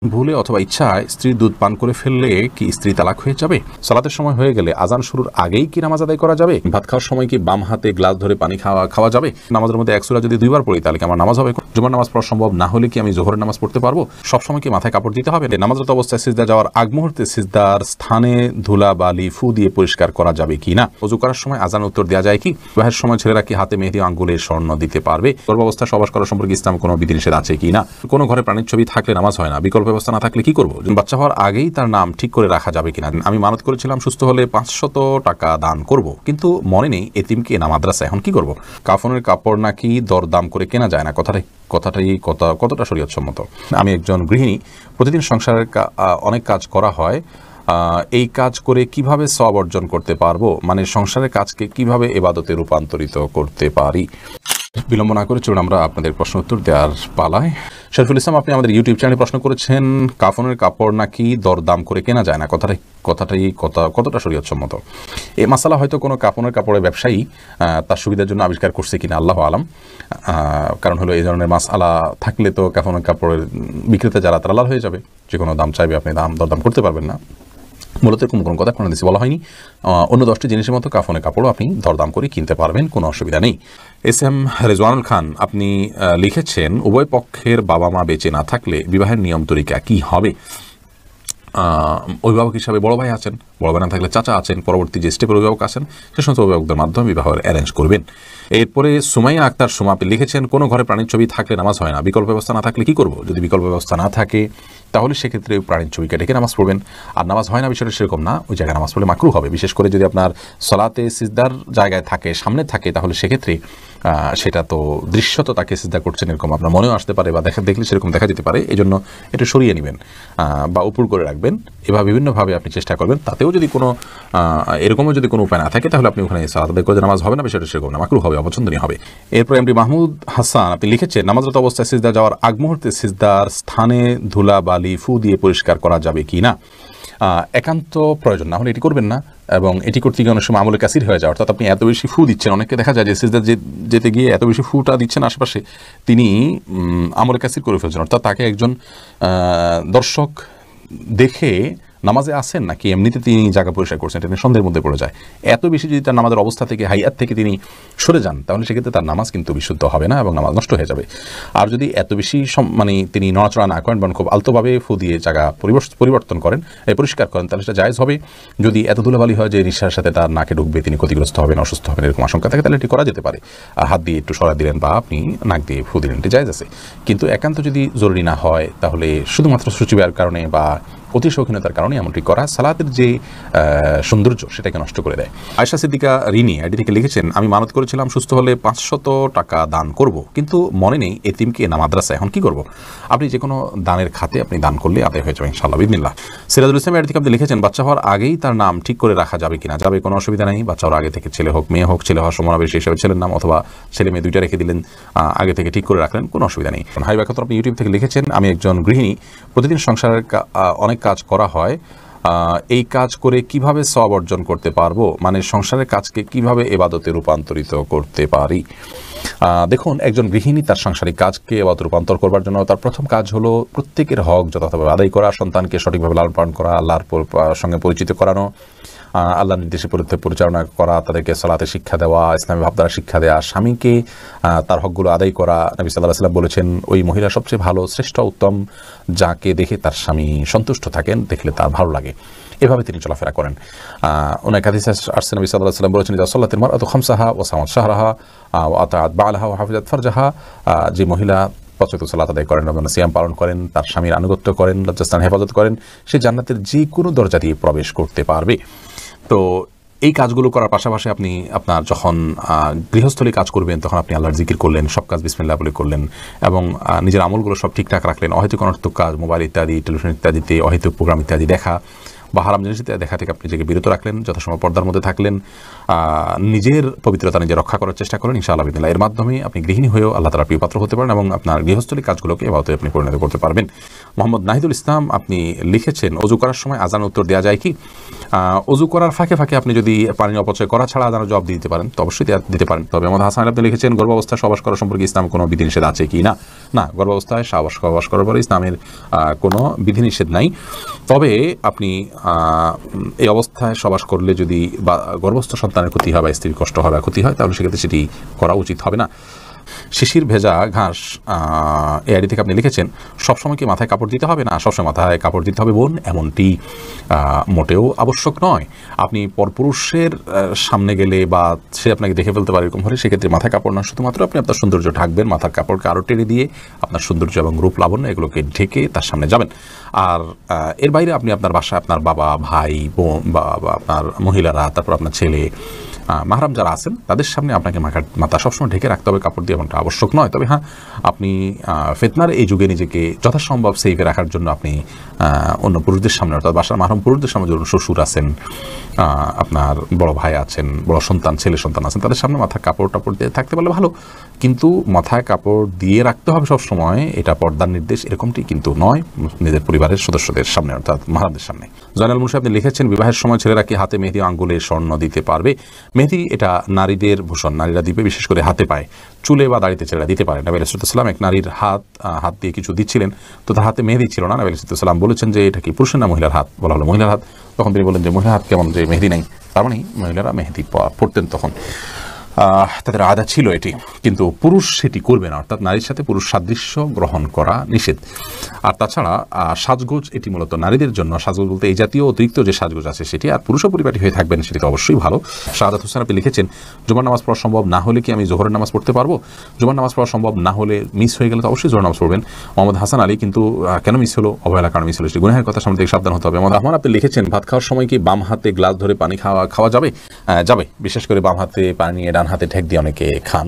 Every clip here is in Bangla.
ভুলে অথবা ইচ্ছায় স্ত্রীর দুধ পান করে ফেললে কি স্ত্রী তালাক হয়ে যাবে? সালাতের সময় হয়ে গেলে আজান শুরুর আগেই কি নামাজ আদায় করা যাবে? ভাত খাওয়ার সময় কি বাম হাতে গ্লাস ধরে পানি খাওয়া যাবে? নামাজের মধ্যে এক সূরা যদি দুইবার পড়ি তাহলে কি আমার নামাজ হবে? জুমার নামাজ পড়া সম্ভব না হলে কি আমি জোহরের নামাজ পড়তে পারবো? সবসময় কি মাথায় কাপড় দিতে হবে? নামাজরত অবস্থায় সিজদা যাওয়ার আগ মুহূর্তে সিজদার স্থানে ধুলা বালি ফু দিয়ে পরিষ্কার করা যাবে কি না? ওযু করার সময় আজান উত্তর দেওয়া যায় কি? বিবাহের সময় ছেলেরা কি হাতে মেহেদি আঙ্গুলে স্বর্ণ দিতে পারবে? গর্ভাবস্থায় সহবাস করা সম্পর্কে ইসলাম কোনো বিধিনিষেধ আছে কি না? কোনো ঘরে প্রাণীর ছবি থাকলে নামাজ হয় না, বিকল্প ব্যবস্থা না থাকলে কি করবো? বাচ্চা হওয়ার আগেই তার নাম ঠিক করে রাখা যাবে কিনা? আমি মানত করেছিলাম সুস্থ হলে 500 টাকা দান করব, কিন্তু মনে নেই এতিমকে না মাদ্রাসা, এখন কি করব? কাফনের কাপড় নাকি দরদাম করে কেনা যায় না, কতটা শরীয়তসম্মত? আমি একজন গৃহিণী, প্রতিদিন সংসারের অনেক কাজ করা হয়, এই কাজ করে কিভাবে সওয়াব অর্জন করতে পারবো? মানে সংসারের কাজকে কিভাবে ইবাদতে রূপান্তরিত করতে পারি? বিলম্ব না করে চলুন আমরা আপনাদের প্রশ্ন উত্তর দেওয়ার পালায়। শরীফুল ইসলাম, আপনি আমাদের ইউটিউব চ্যানেলে প্রশ্ন করেছেন কাফনের কাপড় নাকি দরদাম করে কেনা যায় না, কতটা শরীয়তসম্মত? এই মাসালা হয়তো কোনো কাফনের কাপড়ের ব্যবসায়ী তার সুবিধার জন্য আবিষ্কার করছে কিনা আল্লাহু আলাম। কারণ হলো এই ধরনের মাসআলা থাকলে তো কাফনের কাপড়ের বিক্রেতা যারা তারা লাল হয়ে যাবে, যে কোনো দাম চাইবে, আপনি দরদাম করতে পারবেন না। মূলত এরকম কোনো কথা কোনো দেশে বলা হয়নি। অন্য 10টি জিনিসের মতো কাফনের কাপড়ও আপনি দরদাম করে কিনতে পারবেন, কোনো অসুবিধা নেই। এস এম রেজওয়ানুল খান, আপনি লিখেছেন উভয় পক্ষের বাবা মা বেঁচে না থাকলে বিবাহের নিয়ম তরিকা কি হবে? অভিভাবক হিসাবে বড় ভাই আছেন, বড় ভাই না থাকলে চাচা আছেন, পরবর্তী যে স্টেপের অভিভাবক আছেন সে সমস্ত অভিভাবকদের মাধ্যমে বিবাহের অ্যারেঞ্জ করবেন। এরপরে সুমাইয়া আক্তার সুমা, আপনি লিখেছেন কোনো ঘরে প্রাণীর ছবি থাকলে নামাজ হয় না, বিকল্প ব্যবস্থা না থাকলে কি করব? যদি বিকল্প ব্যবস্থা না থাকে তাহলে সেক্ষেত্রে প্রাণীর ছবিকে ডেকে নামাজ পড়বেন। আর নামাজ হয় না বিষয়টা সেরকম না, ওই জায়গায় নামাজ পড়লে মাকরুহ হবে। বিশেষ করে যদি আপনার সলাতে সিজদার জায়গায় থাকে, সামনে থাকে, তাহলে সেক্ষেত্রে সেটা তো দৃশ্যত তাকে সিজদা করছেন এরকম আপনার মনেও আসতে পারে, বা দেখলে সেরকম দেখা যেতে পারে। এই জন্য এটা সরিয়ে নেবেন বা উপর করে রাখবেন। এভাবে বিভিন্নভাবে আপনি চেষ্টা করবেন। তাতেও যদি কোনো এরকমও যদি কোনো উপায় না থাকে তাহলে আপনি ওখানে সালাত আদায় করে নামাজ হবে না, বিষয়টা সেরকম না, মাকরুহ হবে, অপছন্দনীয় হবে। এরপর এমডি মাহমুদ হাসান, আপনি লিখেছেন নামাজরত অবস্থায় সিজদা যাওয়ার আগ মুহূর্তে সিজদার স্থানে ধুলা বালি ফু দিয়ে পরিষ্কার করা যাবে কি না? একান্ত প্রয়োজন না হলে এটি করবেন না, এবং এটি করতে গিয়ে অনেক সময় আমলে কাসির হয়ে যায়, অর্থাৎ আপনি এত বেশি ফু দিচ্ছেন। অনেকে দেখা যায় যে সিজদা যেতে গিয়ে এত বেশি ফুটা দিচ্ছেন আশেপাশে, তিনি আমলে কাসির করে ফেলছেন, অর্থাৎ তাকে একজন দর্শক দেখে নামাজে আসেন নাকি এমনিতে তিনি জায়গা পরিষ্কার করছেন, এটা সন্দেহের মধ্যে পড়ে যায়। এত বেশি যদি তার নামাজের অবস্থা থেকে হাইয়াত থেকে তিনি সরে যান তাহলে সেক্ষেত্রে তার নামাজ কিন্তু বিশুদ্ধ হবে না এবং নামাজ নষ্ট হয়ে যাবে। আর যদি এত বেশি মানে তিনি নড়াচড়া না করেন বা খুব আলতোভাবে ফু দিয়ে জায়গা পরিবর্তন করেন, পরিষ্কার করেন, তাহলে সেটা জায়েজ হবে। যদি এত ধুলাবালি হয় যে নিঃশ্বাসের সাথে তার নাকে ঢুকবে, তিনি ক্ষতিগ্রস্ত হবেন, অসুস্থ হবেন, এরকম আশঙ্কা থাকে, তাহলে এটি করা যেতে পারে। হাত দিয়ে একটু সরা দিলেন বা আপনি নাক দিয়ে ফু দিলেন, এটি জায়েজ আছে। কিন্তু একান্ত যদি জরুরি না হয় তাহলে শুধুমাত্র সূচিবায়ের কারণে বা অতি শৌখিনতার কারণে এমনটি করা সালাতের যে সৌন্দর্য সেটাকে নষ্ট করে দেয়। আয়েশা সিদ্দিকা রিনি আইডি থেকে লিখেছেন আমি মানত করেছিলাম সুস্থ হলে 500 টাকা দান করব, কিন্তু মনে নেই এতিমকে না মাদ্রাসা, এখন কি করব? আপনি যে কোনো দানের খাতে আপনি দান করলে আদায় হয়ে যাবে ইনশাআল্লাহ বিদিনিল্লাহ। সিরাজুল ইসলাম আইডি থেকে আপনি লিখেছেন বাচ্চা হওয়ার আগেই তার নাম ঠিক করে রাখা যাবে কিনা? যাবে, কোনো অসুবিধা নেই। বাচ্চা হওয়ার আগে থেকে ছেলে হোক মেয়ে হোক, ছেলে হওয়ার সময় বেশি হিসাবে ছেলের নাম, অথবা ছেলে মেয়ে দুইটা রেখে দিলেন, আগে থেকে ঠিক করে রাখলেন, কোনো অসুবিধা নেই। হাই ব্যাখ্যা, আপনি ইউটিউব থেকে লিখেছেন আমি একজন গৃহিণী, প্রতিদিন সংসারের অনেক কাজ করা হয়, এই কাজ করে কিভাবে সওয়াব অর্জন করতে পারবো? মানে সংসারের কাজকে কিভাবে ইবাদতে রূপান্তরিত করতে পারি? দেখুন, একজন গৃহিণী তার সাংসারিক কাজকে ইবাদতে রূপান্তর করবার জন্য তার প্রথম কাজ হলো প্রত্যেকের হক যথাযথভাবে আদায় করা, সন্তানকে সঠিকভাবে লালন পালন করা, আল্লাহর সঙ্গে পরিচিত করানো, আল্লাহর নির্দেশে পরিচালনা করা, তাদেরকে সালাতে শিক্ষা দেওয়া, ইসলামী ভাবধারা শিক্ষা দেওয়া, স্বামীকে তার হকগুলো আদায় করা। নবী সাল্লাল্লাহু আলাইহি ওয়াসাল্লাম বলেছেন ওই মহিলা সবচেয়ে ভালো, শ্রেষ্ঠ, উত্তম, যাকে দেখে তার স্বামী সন্তুষ্ট থাকেন, দেখলে তার ভালো লাগে। এভাবে তিনি চলাফেরা করেন। অনেক হাদিসে আসছে নবী সাল্লাল্লাহু আলাইহি ওয়াসাল্লাম বলেছেন ইযা সাল্লাতিল মারআতু খামসাহা ওয়া সামাত শাহরাহা ওয়া আতাআত বা'লাহা ওয়া হাফিজাত ফারজাহা, যে মহিলা 5 ওয়াক্ত সালাত আদায় করেন, রমজান সিয়াম পালন করেন, তার স্বামীর আনুগত্য করেন, লজ্জাস্থান হেফাজত করেন, সে জান্নাতের যে কোনো দরজা দিয়ে প্রবেশ করতে পারবে। তো এই কাজগুলো করার পাশাপাশি আপনি আপনার যখন গৃহস্থলী কাজ করবেন তখন আপনি আল্লাহর জিকির করলেন, সব কাজ বিসমিল্লাহ বলে করলেন, এবং নিজের আমলগুলো সব ঠিকঠাক রাখলেন। অহেতুক অনর্থক কাজ, মোবাইল ইত্যাদি, টেলিভিশন ইত্যাদিতে অহেতুক প্রোগ্রাম ইত্যাদি দেখা বা হারাম জিনিস দেখা থেকে আপনি নিজেকে বিরত রাখলেন, যথাসময় পর্দার মধ্যে থাকলেন, নিজের পবিত্রতা নিজে রক্ষা করার চেষ্টা করেন, ইনশাআল্লাহ বিদিল্লাহ এর মাধ্যমে আপনি গৃহিণী হয়েও আল্লাহ তাআলার প্রিয় পাত্র হতে পারেন এবং আপনার গৃহস্থলী কাজগুলোকে এভাবে আপনি পরিণত করতে পারবেন। মোহাম্মদ নাহিদুল ইসলাম আপনি লিখেছেন, অজু করার সময় আজান উত্তর দেওয়া যায় কি? অজু করার ফাঁকে ফাঁকে আপনি যদি পানি অপচয় করা ছাড়া আজানের জবাব দিতে পারেন তো অবশ্যই দিতে পারেন। তবে মোহাম্মদ হাসান আপনি লিখেছেন, গর্ভাবস্থায় সহবাস করা সম্পর্কে ইসলাম কোনো বিধিনিষেধ আছে কি না? না, গর্ভাবস্থায় সহবাস করার পরে ইসলামের কোনো বিধিনিষেধ নাই। তবে আপনি এই অবস্থায় সহবাস করলে যদি বা গর্ভস্থ সন্তানের ক্ষতি হয় বা স্ত্রীর কষ্ট হয় বা ক্ষতি হয়, তাহলে সেক্ষেত্রে সেটি করা উচিত হবে না। শিশির ভেজা ঘাস এই আইডি থেকে আপনি লিখেছেন, সবসময় কি মাথায় কাপড় দিতে হবে? না, সবসময় মাথায় কাপড় দিতে হবে বোন, এমনটি মোটেও আবশ্যক নয়। আপনি পরপুরুষের সামনে গেলে বা সে আপনাকে দেখে ফেলতে পারে এরকম হলে সেক্ষেত্রে মাথায় কাপড় না, শুধুমাত্র আপনি আপনার সৌন্দর্য ঢাকবেন, মাথার কাপড়কে আরও টেনে দিয়ে আপনার সৌন্দর্য এবং রূপ লাবণ্য এগুলোকে ঢেকে তার সামনে যাবেন। আর এর বাইরে আপনি আপনার বাসায় আপনার বাবা, ভাই, বোন বা আপনার মহিলারা, তারপর আপনার ছেলে, মাহরাম যারা আছেন তাদের সামনে আপনাকে মাথা সবসময় ঢেকে রাখতে হবে, কাপড় দিয়ে এমনটা আবশ্যক নয়। তবে হ্যাঁ, আপনি ফিতনার এই যুগে নিজেকে যথাসম্ভব সেফে রাখার জন্য আপনি অন্য পুরুষদের সামনে, অর্থাৎ বাসার মাহরাম পুরুষদের সামনে, ধরুন শ্বশুর আছেন, আপনার বড় ভাই আছেন, বড় সন্তান, ছেলে সন্তান আছেন, তাদের সামনে মাথায় কাপড় টাপড় দিয়ে থাকতে পারলে ভালো, কিন্তু মাথায় কাপড় দিয়ে রাখতে হবে সবসময়, এটা পর্দার নির্দেশ এরকমটি কিন্তু নয় নিজের পরিবারের সদস্যদের সামনে, অর্থাৎ মাহরামদের সামনে। জয়নাল মুন্সি আপনি লিখেছেন, বিবাহের সময় ছেলেরা কি হাতে মেহেদি, আঙ্গুলে স্বর্ণ দিতে পারবে? মেহেদি এটা নারীদের ভূষণ, নারীরা দিবে, বিশেষ করে হাতে পায়, চুলে বা দাড়িতে ছেলেরা দিতে পারে। নবী আলাইহিস সালাম এক নারীর হাত দিয়ে কিছু দিচ্ছিলেন, তো তার হাতে মেহেদি ছিল না। নবী আলাইহিস সালাম বলেছেন যে এটা কি পুরুষের না মহিলার হাত? বলা হলো মহিলার হাত। তখন তিনি বললেন যে মহিলার হাত কেমন, যে মেহেদি নেই? তার মানে মহিলারা মেহেদি পড়তেন তখন, তাদের আদা ছিল এটি, কিন্তু পুরুষ সেটি করবে না, অর্থাৎ নারীর সাথে পুরুষ সাদৃশ্য গ্রহণ করা নিষেধ। আর তাছাড়া সাজগোজ এটি মূলত নারীদের জন্য, সাজগোজ বলতে এই জাতীয় অতিরিক্ত যে সাজগোজ আছে সেটি, আর পুরুষও পরিপাটি হয়ে থাকবেন সেটি তো অবশ্যই ভালো। শাহাদাত হোসেন আপনি লিখেছেন, জুমার নামাজ পড়া সম্ভব না হলে কি আমি জোহরের নামাজ পড়তে পারবো? জুমার নামাজ পড়া সম্ভব না হলে, মিস হয়ে গেলে তো অবশ্যই জোহর নামাজ পড়বেন। মোহাম্মদ হাসান আলী কিন্তু কেন মিস হলো? অবহেলার কারণে মিস হলো, সেটি গুনাহের কথা সামনে থেকে সাবধান হতে হবে। মোহাম্মদ রহমান আপনি লিখেছেন, ভাত খাওয়ার সময় কি বাম হাতে গ্লাস ধরে পানি খাওয়া যাবে? যাবে, বিশেষ করে বাম হাতে পানি নিয়ে ডান হাতে ঠেক দিয়ে অনেকে খান,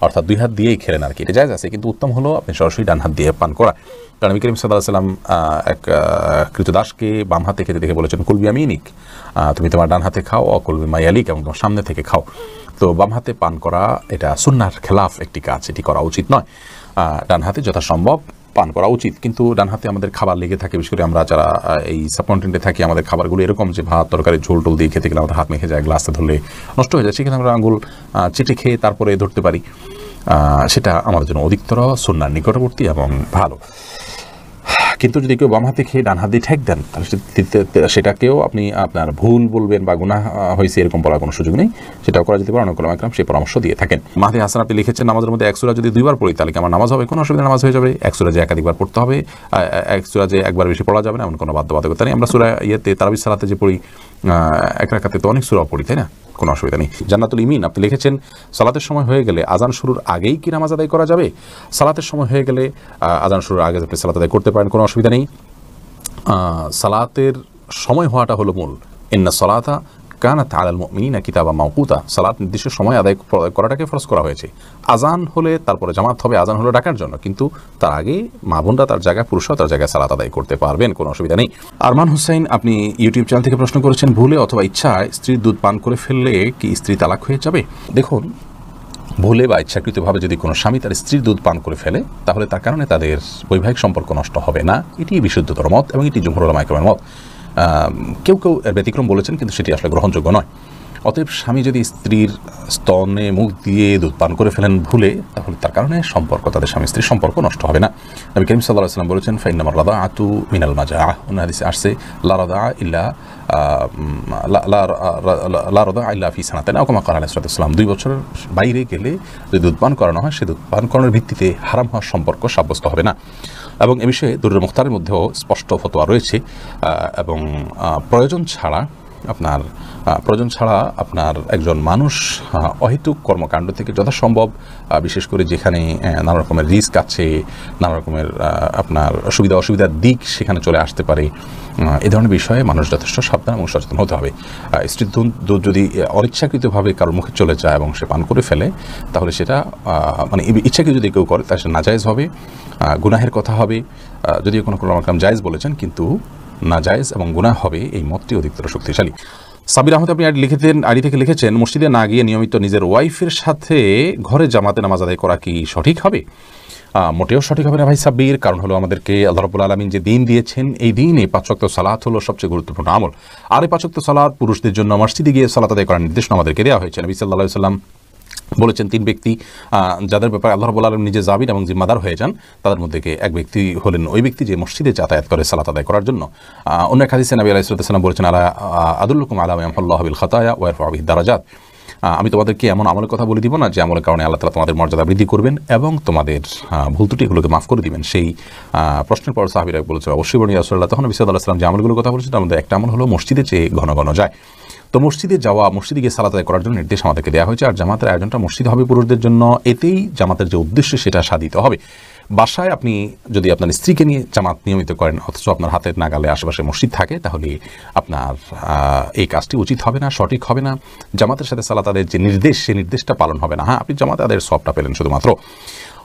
অর্থাৎ দুই হাত দিয়েই খেলেন আর কি, এটা জায়েজ আছে, কিন্তু উত্তম হলো আপনি সরাসরি ডান হাত দিয়ে পান করা। কারণ নবী করিম সাল্লাল্লাহু আলাইহি ওয়াসাল্লাম এক কৃতদাসকে বাম হাতে খেতে দেখে বলেছেন, কুল বিয়ামিনিক, তুমি তোমার ডান হাতে খাও, অকুল বিমায়ালিক, এবং তোমার সামনে থেকে খাও। তো বাম হাতে পান করা এটা সুন্নাহর খেলাফ একটি কাজ, এটি করা উচিত নয়। ডান হাতে যথাসম্ভব পান করা উচিত, কিন্তু ডান হাতে আমাদের খাবার লেগে থাকে, বিশেষ করে আমরা যারা এই সাবকন্টিনেন্টে থাকি, আমাদের খাবারগুলো এরকম যে ভাত তরকারি ঝোল টোল দিয়ে খেতে গেলে আমাদের হাত মেখে যায়, গ্লাসে ধরলে নষ্ট হয়ে যায়, সেখানে আমরা আঙুল চেটে খেয়ে তারপরে ধরতে পারি, সেটা আমাদের জন্য অধিকতর সুন্নাহর নিকটবর্তী এবং ভালো। কিন্তু যদি কেউ বাম হাতে খেয়ে ডান হাত দিয়ে ঠেক দেন, তাহলে সেটাকেও আপনি আপনার ভুল বলবেন বা গুনাহ হয়েছে এরকম বলার কোনো সুযোগ নেই, সেটাও করা যেতে পারে। অনেক ওলামা একরাম সেই পরামর্শ দিয়ে থাকেন। মাহদি হাসান আপনি লিখেছেন, নামাজের মধ্যে এক সূরা যদি দুইবার পড়ি তাহলে কি আমার নামাজ হবে? কোনো অসুবিধা, নামাজ হয়ে যাবে। এক সূরা যে একাধিকবার পড়তে হবে, এক সূরা যে একবার বেশি পড়া যাবে না, এমন কোনো বাধ্যবাধকতা নেই। আমরা সূরা তারাবির সালাতে যে পড়ি, এক রাকাতে তো অনেক সূরা পড়ি, তাই না? কোনো অসুবিধা নেই। জান্নাতুল ইমিন আপনি লিখেছেন, সালাতের সময় হয়ে গেলে আজান শুরুর আগেই কি নামাজ আদায় করা যাবে? সালাতের সময় হয়ে গেলে আজান শুরুর আগে আপনি সালাত আদায় করতে পারেন, কোনো অসুবিধা নেই। সালাতের সময় হওয়াটা হলো মূল। ইন্না সালাতা কানাত আলাল মুমিনিনা কিতাবাম মাওকুতা, সালাত নির্দিষ্ট সময় আদায় করাটাকে ফরজ করা হয়েছে। আজান হলে তারপরে জামাত হবে, আজান হলো ডাকার জন্য, কিন্তু তার আগে মা বোনরা তার জায়গায়, পুরুষরা তার জায়গায় সালাত আদায় করতে পারবেন, কোনো অসুবিধা নেই। আরমান হুসাইন আপনি ইউটিউব চ্যানেল থেকে প্রশ্ন করেছেন, ভুলে অথবা ইচ্ছায় স্ত্রীর দুধ পান করে ফেললে কি স্ত্রী তালাক হয়ে যাবে? দেখুন, ভুলে বা ইচ্ছাকৃতভাবে যদি কোনো স্বামী তার স্ত্রীর দুধ পান করে ফেলে, তাহলে তার কারণে তাদের বৈবাহিক সম্পর্ক নষ্ট হবে না, এটি বিশুদ্ধতর মত এবং এটি জুমহুর উলামা ইকরামের মত। কেউ কেউ এর ব্যতিক্রম বলেছেন, কিন্তু সেটি আসলে গ্রহণযোগ্য নয়। অতএব স্বামী যদি স্ত্রীর স্তনে মুখ দিয়ে দুধ পান করে ফেলেন ভুলে, তাহলে তার কারণে সম্পর্ক, তাদের স্বামী স্ত্রীর সম্পর্ক নষ্ট হবে না। নবী করিম সাল্লাল্লাহু আলাইহি ওয়াসাল্লাম বলেছেন, ফাইন্নামার রাদাআতু মিনাল মাজাআহ, অন্য হাদিসে আসছে লা রাদাআ ইল্লা লা রাদাআ ইল্লা ফি সানাতাইন, আও কামা ক্বালা আলাইহিস সালাতু ওয়াস সালাম। 2 বছরের বাইরে গেলে যদি দুধ পান করানো হয়, সে দুধ পান করানোর ভিত্তিতে হারাম হওয়ার সম্পর্ক সাব্যস্ত হবে না। এবং এ বিষয়ে দুরুল মুখতারের মধ্যেও স্পষ্ট ফতোয়া রয়েছে। এবং প্রয়োজন ছাড়া আপনার একজন মানুষ অহেতুক কর্মকাণ্ড থেকে যথাসম্ভব, বিশেষ করে যেখানে নানা রকমের রিস্ক আছে, নানা রকমের আপনার সুবিধা অসুবিধার দিক সেখানে চলে আসতে পারে, এ ধরনের বিষয়ে মানুষ যথেষ্ট সাবধান এবং সচেতন হতে হবে। স্ত্রীর দুধ যদি অনিচ্ছাকৃতভাবে কারোর মুখে চলে যায় এবং সে পান করে ফেলে, তাহলে সেটা মানে ইচ্ছাকৃত যদি কেউ করে তাহলে সেটা নাজায়েজ হবে, গুনাহের কথা হবে। যদিও কোনো জায়েজ বলেছেন, কিন্তু নাজায়েজ এবং গুনাহ হবে, এই মতটি অধিকতর শক্তিশালী। সাবির আহমদ আপনি আইডি থেকে লিখেছেন, মসজিদে না গিয়ে নিয়মিত নিজের ওয়াইফের সাথে ঘরে জামাতে নামাজ আদায় করা কি সঠিক হবে? মোটেও সঠিক হবে না ভাই সাব্বির। কারণ হলো আমাদেরকে আল্লাহ রাব্বুল আলামিন যে দিন দিয়েছেন, এই দিনে 5 ওয়াক্ত সালাত হলো সবচেয়ে গুরুত্বপূর্ণ আমল। আর এই 5 ওয়াক্ত সালাত পুরুষদের জন্য মসজিদে গিয়ে সালাত আদায় করার নির্দেশনা আমাদেরকে দেওয়া হয়েছে। নবী সাল্লাল্লাহু আলাইহি ওয়াসাল্লাম বলেছেন 3 ব্যক্তি যাদের ব্যাপারে আল্লাহ রাব্বুল আলামিন নিজে জাবির এবং জিম্মাদার হয়ে যান, তাদের মধ্যে এক ব্যক্তি হলেন ওই ব্যক্তি যে মসজিদে যাতায়াত করে সালাত আদায় করার জন্য। অন্য এক হাদিসে নবী আলাইহিস সালাম বলেছেন, আলা আদুল্লুকুম আলা মা ইয়ামহুল্লাহু বিল খাতায়া ওয়া ইয়ারফাউ বিহি দারাজাত, আমি তোমাদেরকে এমন আমলের কথা বলে দিব না যে আমলের কারণে আল্লাহ তাআলা তোমাদের মর্যাদা বৃদ্ধি করবেন এবং তোমাদের ভুল ত্রুটিগুলোকে মাফ করে দিবেন। সেই প্রশ্নের পর সাহাবীরা বলেছে, অবশ্যই বনি রাসূলুল্লাহ। তখন নবী সাল্লাল্লাহু আলাইহি ওয়াসাল্লাম যে আমলগুলোর কথা বলেছেন তার মধ্যে একটা আমল হলো মসজিদে চেয়ে ঘন ঘন যায়। তো মসজিদে যাওয়া, মসজিদে গিয়ে সালাত আদায় করার জন্য নির্দেশ আমাদেরকে দেওয়া হয়েছে। আর জামাতের আয়োজনটা মসজিদ হবে পুরুষদের জন্য, এতেই জামাতের যে উদ্দেশ্য সেটা সাধিত হবে। বাসায় আপনি যদি আপনার স্ত্রীকে নিয়ে জামাত নিয়মিত করেন অথচ আপনার হাতের নাগালে আশেপাশে মসজিদ থাকে, তাহলে আপনার এই কাজটি উচিত হবে না, সঠিক হবে না। জামাতের সাথে সালাত আদায়ের যে নির্দেশ, সেই নির্দেশটা পালন হবে না। হ্যাঁ, আপনি জামাত আদায়ের সবটা পেলেন শুধুমাত্র।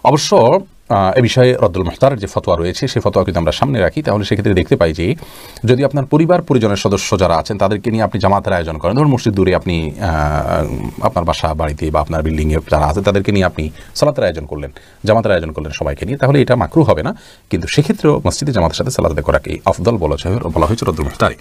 অবশ্য এ বিষয়ে রদ্দুল মুখতারের যে ফতোয়া রয়েছে সেই ফতোয়া কিন্তু আমরা সামনে রাখি, তাহলে সেক্ষেত্রে দেখতে পাই যে যদি আপনার পরিবার পরিজনের সদস্য যারা আছেন তাদেরকে নিয়ে আপনি জামাতের আয়োজন করেন, ধরুন মসজিদ দূরে, আপনি আপনার বাসা বাড়িতে বা আপনার বিল্ডিংয়ে যারা আছে তাদেরকে নিয়ে আপনি সালাতের আয়োজন করলেন, জামাতের আয়োজন করলেন সবাইকে নিয়ে, তাহলে এটা মাকরুহ হবে না। কিন্তু সেক্ষেত্রেও মসজিদে জামাতের সাথে সালাত আদায় করাকে আফদল বলা হয়েছে রদ্দুল মুখতারে।